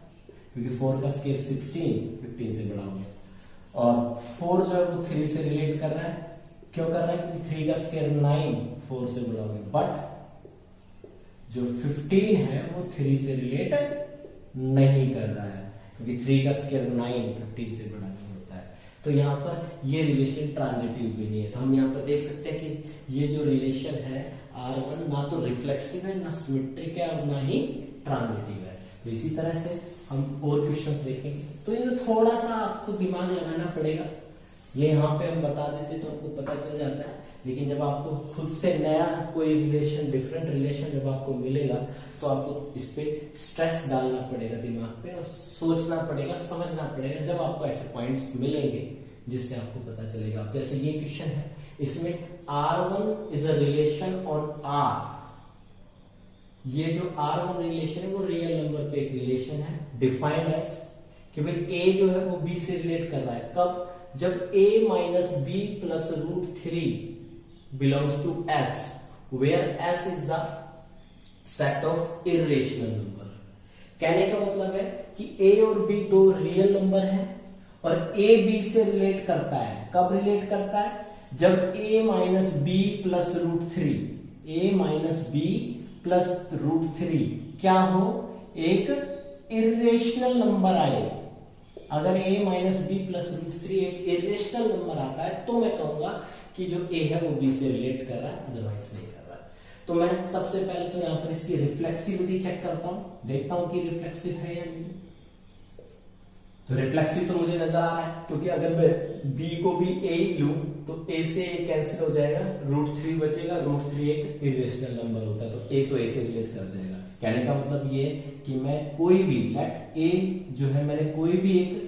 S1: क्योंकि 4 का स्क्वायर 16 15 से बड़ा हो गया। और 4 जो है वो 3 से रिलेट कर रहा है। क्यों कर रहा है? क्योंकि 3 का स्क्वायर 9 4 से बड़ा हो गया। बट जो 15 है वो 3 से रिलेट नहीं कर रहा है क्योंकि 3 का स्क्वायर 9 15 से बड़ा नहीं होता है। तो यहाँ पर ये रिलेशन ट्रांजिटिव भी नहीं है। तो हम यहाँ पर देख सकते हैं कि ये जो रिलेशन है R1 ना तो रिफ्लेक्सिव है, ना सिमेट्रिक है और ना ही ट्रांजिटिव है। तो इसी तरह से हम और क्वेश्चंस देखेंगे। तो इनमें थोड़ा सा आपको दिमाग लगाना पड़ेगा, ये यहाँ पे हम बता देते तो आपको पता चल जाता है। लेकिन जब आपको खुद से नया कोई रिलेशन, डिफरेंट रिलेशन जब आपको मिलेगा तो आपको इस पे स्ट्रेस डालना पड़ेगा दिमाग पे और सोचना पड़ेगा, समझना पड़ेगा, जब आपको ऐसे पॉइंट्स मिलेंगे जिससे आपको पता चलेगा। जैसे ये क्वेश्चन है, इसमें R1 is a relation on R। ये जो R1 रिलेशन है वो रियल नंबर पे एक रिलेशन है, डिफाइंड एज कि भाई A जो है वो B से रिलेट कर रहा है। कब? जब A minus B plus root 3 belongs to S, where S is the set of irrational number. कहने का मतलब है कि A और B दो रियल नंबर हैं और A B से रिलेट करता है। कब रिलेट करता है? जब A minus B plus root 3, A minus B plus root 3 क्या हो? एक इर्रेशनल नंबर आए। अगर a minus B plus root 3 एक इर्रेशनल नंबर आता है तो मैं कहूंगा कि जो a है वो b से रिलेट कर रहा है, अदरवाइज नहीं कर रहा है। तो मैं सबसे पहले तो यहां पर इसकी रिफ्लेक्सिविटी चेक करता हूं, देखता हूं कि रिफ्लेक्सिव है या नहीं। तो रिफ्लेक्सिव तो मुझे नजर आ रहा है, क्योंकि अगर मैं b को भी a ही लूं तो a से a कैंसिल हो जाएगा, रूट 3 बचेगा। रूट 3 एक इर्रेशनल नंबर होता है तो a तो a से रिलेट कर जाएगा। कहने का मतलब ये कि मैं कोई भी लेट a जो है, मैंने कोई भी एक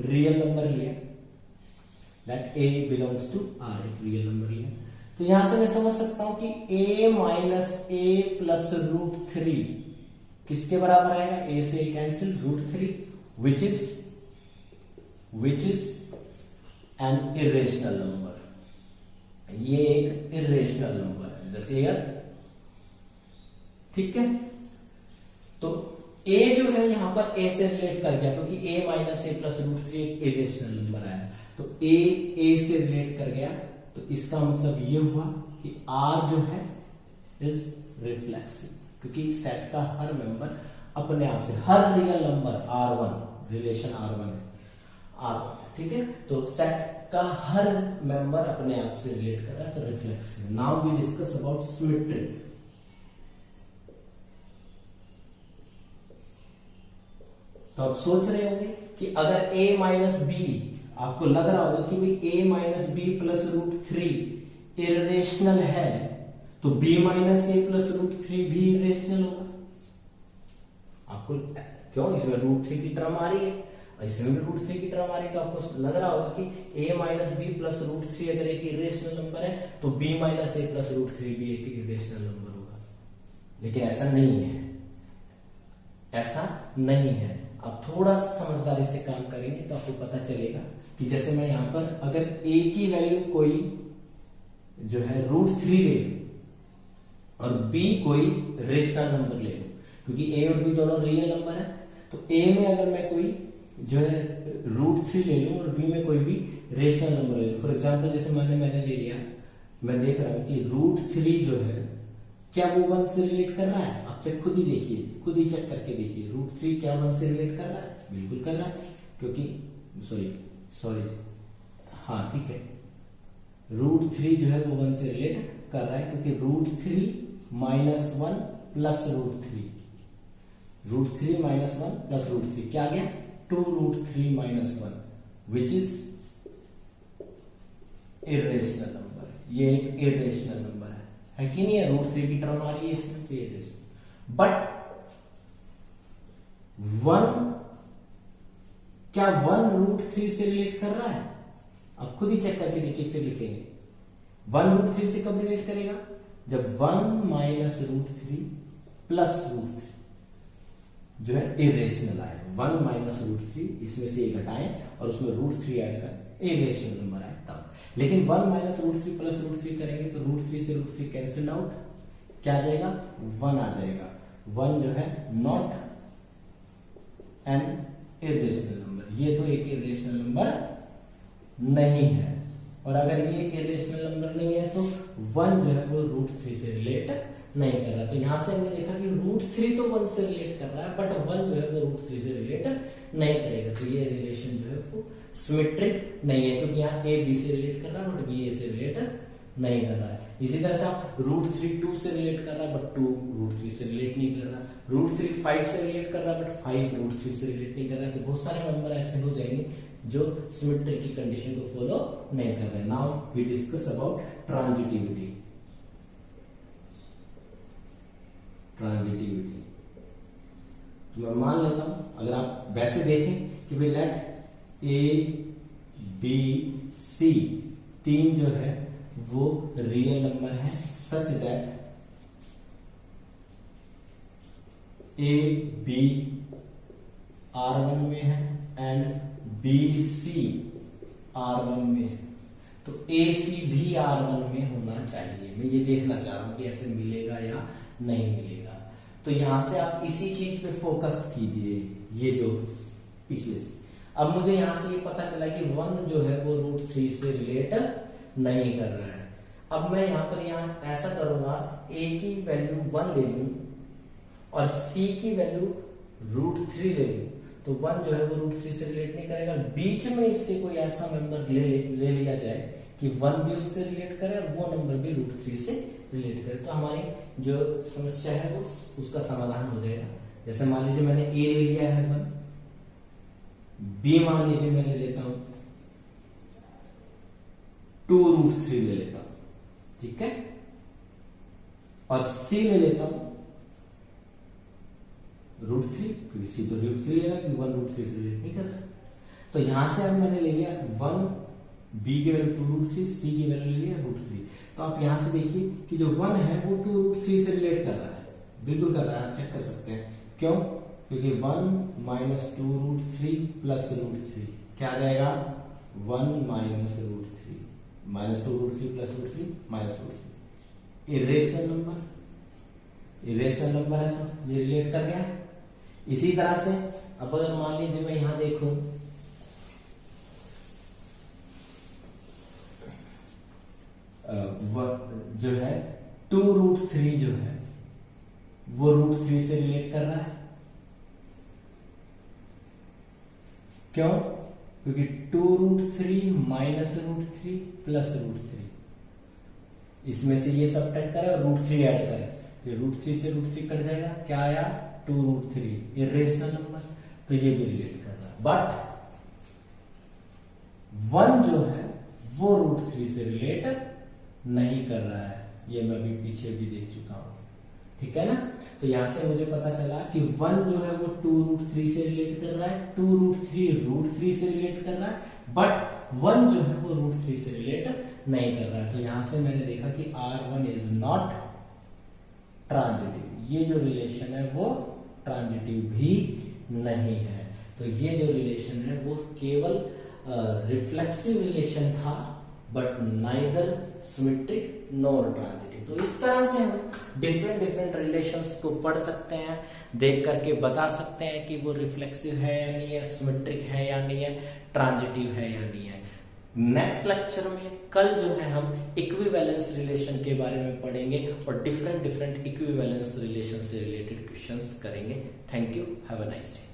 S1: रियल नंबर लिया, let a belongs to r, एक रियल नंबर लिया, तो यहां से मैं समझ सकता हूं कि a minus a plus root 3 किसके बराबर आएगा? a से a cancel, root 3 which is an irrational number. ये एक इर्रेशनल नंबर है। Is that clear? ठीक है, तो a जो है यहां पर a से रिलेट कर गया, क्योंकि a minus a plus root 3 एक इर्रेशनल नंबर आया, तो a से रिलेट कर गया। तो इसका मतलब ये हुआ कि r जो है इज रिफ्लेक्सिव, क्योंकि सेट का हर मेंबर अपने आप से, हर real number R1, relation R1 है, R1, ठीक है। तो सेट का हर मेंबर अपने आप से रिलेट कर रहा है, तो reflexive. Now we discuss about symmetric. तो आप सोच रहे होंगे कि अगर a माइनस बी, आपको लग रहा होगा कि भाई a minus B plus root 3 irrational है, तो b minus a plus root 3 भी इर्रेशनल होगा। आपको क्यों? इसमें रूट 3 की टर्म आ रही है, इसमें भी रूट 3 की टर्म आ रही है, तो आपको लग रहा होगा कि a minus B plus root 3 अगर एक इर्रेशनल नंबर है तो b minus a plus root 3 भी एक इर्रेशनल नंबर होगा। लेकिन ऐसा नहीं है, ऐसा नहीं है। आप थोड़ा सा समझदारी से काम करेंगे तो आपको पता चलेगा कि जैसे मैं यहां पर अगर a की वैल्यू कोई जो है रूट 3 ले लूं और b कोई रेशनल नंबर ले लूं, क्योंकि a और b दोनों रियल नंबर है, तो a में अगर मैं कोई जो है रूट 3 ले लूं और b में कोई भी रेशनल नंबर ले लूं। फॉर एग्जाम्पल जैसे मैंने ले लिया, मैं देख रहा हूं कि रूट 3 जो है क्या वो 1 से रिलेट कर रहा है? आप चेक खुद ही देखिए, खुद ही चेक करके देखिए, रूट 3 क्या 1 से रिलेट कर रहा है? बिल्कुल कर रहा है, क्योंकि सॉरी हाँ ठीक है, रूट 3 जो है वो 1 से रिलेट कर रहा है, क्योंकि root 3 minus 1 plus root 3, root 3 minus 1 plus root 3 क्या आ गया? 2 root 3 minus 1 which is irrational number. ये एक इर्रेशनल नंबर है कि नहीं है? रूट 3 की टर्म आ रही है इसमें, तो इर्रेशनल। बट 1 क्या 1 रूट 3 से रिलेट कर रहा है? अब खुद ही चेक करके देखिए, फिर लिखेंगे 1 रूट 3 से कब रिलेट करेगा? जब 1 माइनस रूट 3 प्लस रूट 3 जो है इर्रेशनल आए। 1 माइनस रूट 3 इसमें से ये घटाएं और उसमें रूट 3 ऐड करें, इर्रेशनल नंबर आए तब। लेकिन 1 माइनस रूट 3 प्लस रूट 3 करेंगे तो रूट 3 से रूट 3 कैंसिल आउट, क्या आ जाएगा? 1 आ जाएगा। 1 जो है नॉट एन इर्रेशनल नंबर, ये तो एक इर्रेशनल नंबर नहीं है। और अगर ये इर्रेशनल नंबर नहीं है तो 1 जो है वो रूट 3 से रिलेट नहीं कर रहा। तो यहां से हमने देखा कि रूट 3 तो 1 से रिलेट कर रहा है, बट 1 जो है वो रूट 3 से रिलेट नहीं करेगा। तो ये रिलेशन जो है वो सिमेट्रिक नहीं है, क्योंकि यहाँ a b से रिलेट कर रहा है बट b a से रिलेट नहीं कर रहा है। इसी तरह से आप √3 2 से रिलेट कर रहा है बट 2 √3 से रिलेट नहीं कर रहा, √3 5 से रिलेट कर रहा है बट 5 √3 से रिलेट नहीं कर रहा है। ऐसे बहुत सारे नंबर ऐसे हो जाएंगे जो सिमेट्री की कंडीशन को फॉलो नहीं कर रहे। Now we discuss about transitivity. तो मैं मान लेता हूं, अगर आप वैसे देखें कि भाई लेट ए बी सी तीन जो है वो रियल नंबर है सच दैट ए बी R1 में है एंड बी सी R1 में है, तो ए सी भी R1 में होना चाहिए। मैं ये देखना चाह रहा हूं कि ऐसे मिलेगा या नहीं मिलेगा। तो यहां से आप इसी चीज पे फोकस कीजिए, ये जो पिछले से। अब मुझे यहां से ये पता चला कि 1 जो है वो √3 से रिलेट नहीं कर रहा है। अब मैं यहां पर ऐसा करूंगा, a की वैल्यू 1 ले लूं और c की वैल्यू √3 ले लूं, तो 1 जो है वो √3 से रिलेट नहीं करेगा। बीच में इसके कोई ऐसा नंबर ले लिया जाए कि 1 भी उससे रिलेट करे और वो नंबर भी √3 से रिलेट करे, तो हमारी जो समस्या है वो उसका समाधान हो जाएगा। जैसे मान लीजिए मैंने a ले लिया है 1, b मान लीजिए मैं ले लेता हूं 2√3 ले लेता हूं, ठीक है, और c ले लेता हूं √3, क्योंकि c तो √3 लेना कि 1 √3 से रिलेट नहीं कर रहा। तो यहां से अब मैंने ले लिया 1, b की वैल्यू 2√3, c की वैल्यू ले लिया √3। तो आप यहां से देखिए कि जो 1 है वो 2√3 से रिलेट कर रहा है, बिल्कुल कर रहा है, आप चेक कर सकते हैं। क्यों? क्योंकि 1 माइनस 2√3 प्लस √3 क्या आ जाएगा? 1 minus √3 minus 2√3 plus √3 minus √3। Irrational number है तो ये रिलेट कर गया। इसी तरह से अब अगर मान लीजिए मैं यहां देखूं जो है 2√3 जो है वो √3 से रिलेट कर रहा है। क्यों? क्योंकि 2√3 माइनस √3 प्लस √3, इसमें से ये सब कट करे और √3 ऐड करे, तो √3 से √3 कट जाएगा, क्या आया? 2√3 इरेशनल नंबर, तो ये भी रिलेट कर रहा है। बट 1 जो है वो √3 से रिलेट नहीं कर रहा है, ये मैं भी पीछे भी देख चुका हूं, ठीक है ना। तो यहां से मुझे पता चला कि 1 जो है वो 2√3 से रिलेट कर रहा है, 2√3 √3 से रिलेट कर रहा है, बट 1 जो है वो √3 से रिलेट नहीं कर रहा है। तो यहां से मैंने देखा कि R1 इज नॉट ट्रांजिटिव, ये जो रिलेशन है वो ट्रांजिटिव भी नहीं है। तो ये जो रिलेशन है वो केवल रिफ्लेक्सिव रिलेशन था but neither symmetric nor transitive. तो इस तरह से हम डिफरेंट रिलेशंस को पढ़ सकते हैं, देख करके बता सकते हैं कि वो रिफ्लेक्सिव है या नहीं है, सिमेट्रिक है या नहीं है, ट्रांजिटिव है या नहीं है। नेक्स्ट लेक्चर में कल जो है हम इक्विवेलेंस रिलेशन के बारे में पढ़ेंगे और डिफरेंट इक्विवेलेंस रिलेशन से रिलेटेड क्वेश्चंस करेंगे। Thank you, have a nice day.